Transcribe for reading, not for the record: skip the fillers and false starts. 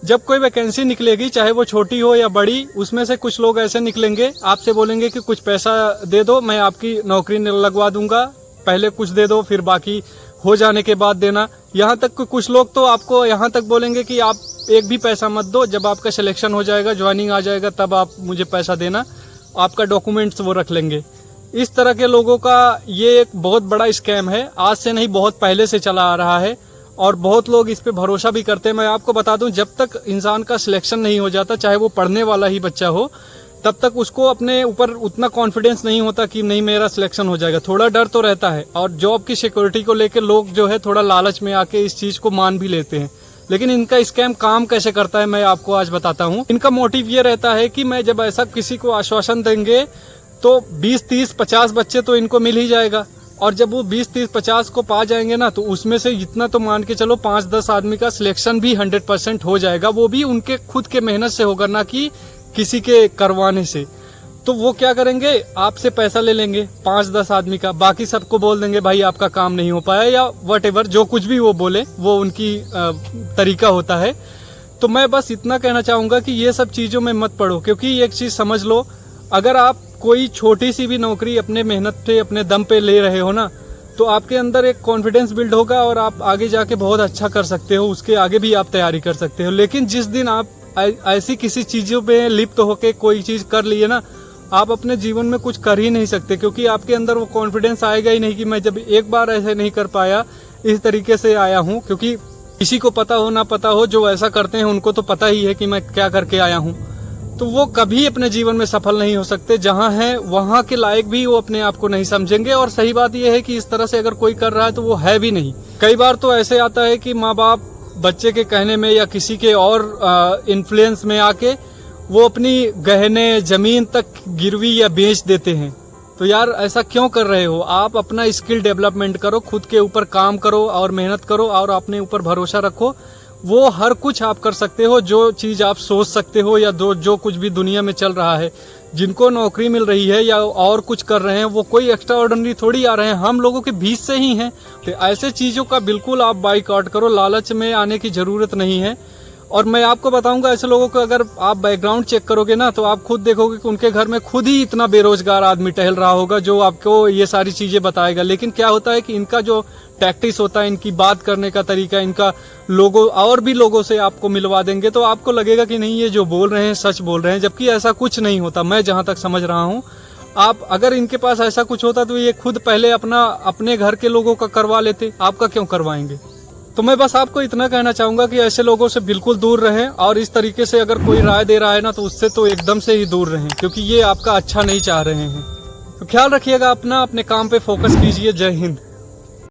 जब कोई वैकेंसी निकलेगी, चाहे वो छोटी हो या बड़ी, उसमें से कुछ लोग ऐसे निकलेंगे, आपसे बोलेंगे कि कुछ पैसा दे दो, मैं आपकी नौकरी लगवा दूंगा, पहले कुछ दे दो फिर बाकी हो जाने के बाद देना। यहाँ तक कि कुछ लोग तो आपको यहाँ तक बोलेंगे कि आप एक भी पैसा मत दो, जब आपका सिलेक्शन हो जाएगा, ज्वाइनिंग आ जाएगा, तब आप मुझे पैसा देना, आपका डॉक्यूमेंट्स वो रख लेंगे। इस तरह के लोगों का ये एक बहुत बड़ा स्कैम है, आज से नहीं बहुत पहले से चला आ रहा है और बहुत लोग इस पे भरोसा भी करते हैं। मैं आपको बता दूं, जब तक इंसान का सिलेक्शन नहीं हो जाता, चाहे वो पढ़ने वाला ही बच्चा हो, तब तक उसको अपने ऊपर उतना कॉन्फिडेंस नहीं होता कि नहीं मेरा सिलेक्शन हो जाएगा। थोड़ा डर तो रहता है और जॉब की सिक्योरिटी को लेकर लोग जो है थोड़ा लालच में आके इस चीज को मान भी लेते हैं। लेकिन इनका स्कैम काम कैसे करता है मैं आपको आज बताता हूँ। इनका मोटिव ये रहता है कि मैं जब ऐसा किसी को आश्वासन देंगे तो 20, 30, 50 बच्चे तो इनको मिल ही जाएगा, और जब वो 20, 30, 50 को पा जाएंगे ना, तो उसमें से इतना तो मान के चलो 5-10 आदमी का सिलेक्शन भी 100% हो जाएगा। वो भी उनके खुद के मेहनत से होगा, ना कि किसी के करवाने से। तो वो क्या करेंगे, आपसे पैसा ले लेंगे 5-10 आदमी का, बाकी सबको बोल देंगे भाई आपका काम नहीं हो पाया, या व्हाटएवर जो कुछ भी वो बोले, वो उनकी तरीका होता है। तो मैं बस इतना कहना चाहूंगा कि ये सब चीजों में मत पड़ो, क्योंकि एक चीज समझ लो, अगर आप कोई छोटी सी भी नौकरी अपने मेहनत पे अपने दम पे ले रहे हो ना, तो आपके अंदर एक कॉन्फिडेंस बिल्ड होगा और आप आगे जाके बहुत अच्छा कर सकते हो, उसके आगे भी आप तैयारी कर सकते हो। लेकिन जिस दिन आप ऐसी किसी चीजों पे लिप्त होके कोई चीज कर लिए ना, आप अपने जीवन में कुछ कर ही नहीं सकते, क्योंकि आपके अंदर वो कॉन्फिडेंस आएगा ही नहीं कि मैं जब एक बार ऐसे नहीं कर पाया, इस तरीके से आया हूँ। क्योंकि किसी को पता हो ना पता हो, जो ऐसा करते हैं उनको तो पता ही है कि मैं क्या करके आया हूँ, तो वो कभी अपने जीवन में सफल नहीं हो सकते। जहां है वहां के लायक भी वो अपने आप को नहीं समझेंगे। और सही बात यह है कि इस तरह से अगर कोई कर रहा है तो वो है भी नहीं। कई बार तो ऐसे आता है कि माँ बाप बच्चे के कहने में या किसी के और इन्फ्लुएंस में आके वो अपनी गहने जमीन तक गिरवी या बेच देते हैं। तो यार ऐसा क्यों कर रहे हो? आप अपना स्किल डेवलपमेंट करो, खुद के ऊपर काम करो और मेहनत करो और अपने ऊपर भरोसा रखो। वो हर कुछ आप कर सकते हो, जो चीज आप सोच सकते हो, या जो कुछ भी दुनिया में चल रहा है। जिनको नौकरी मिल रही है या और कुछ कर रहे हैं, वो कोई एक्स्ट्रा ऑर्डिनरी थोड़ी आ रहे हैं, हम लोगों के बीच से ही हैं। तो ऐसे चीजों का बिल्कुल आप बाइकआउट करो, लालच में आने की जरूरत नहीं है। और मैं आपको बताऊंगा, ऐसे लोगों को अगर आप बैकग्राउंड चेक करोगे ना, तो आप खुद देखोगे कि उनके घर में खुद ही इतना बेरोजगार आदमी टहल रहा होगा जो आपको ये सारी चीजें बताएगा। लेकिन क्या होता है कि इनका जो टैक्टिस होता है, इनकी बात करने का तरीका, इनका लोगों और भी लोगों से आपको मिलवा देंगे, तो आपको लगेगा कि नहीं ये जो बोल रहे हैं सच बोल रहे हैं, जबकि ऐसा कुछ नहीं होता। मैं जहां तक समझ रहा हूं, आप अगर इनके पास ऐसा कुछ होता तो ये खुद पहले अपने घर के लोगों का करवा लेते, आपका क्यों करवाएंगे? तो मैं बस आपको इतना कहना चाहूंगा कि ऐसे लोगों से बिल्कुल दूर रहें, और इस तरीके से अगर कोई राय दे रहा है ना, तो उससे तो एकदम से ही दूर रहें, क्योंकि ये आपका अच्छा नहीं चाह रहे हैं। तो ख्याल रखिएगा अपना, अपने काम पे फोकस कीजिए। जय हिंद।